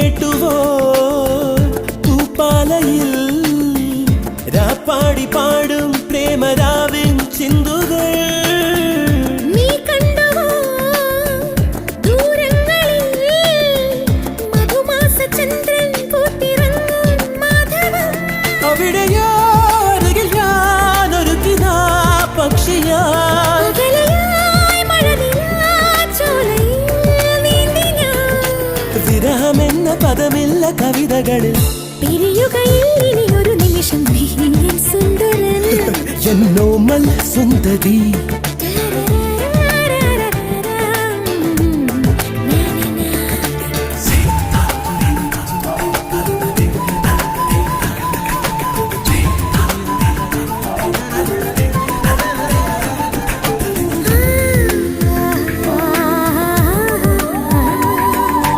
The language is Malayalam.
കേട്ടുവോ പൂപ്പാലയിൽ രാപ്പാടി പാടും പ്രേമരാവിൻ ചിന്തുകൾ വിരഹമെന്ന പദമില്ല കവിതകളിൽ പിരിയുകയില്ലൊരു നിമിഷം സുന്ദരൻ എന്നോമൽ സുന്ദരി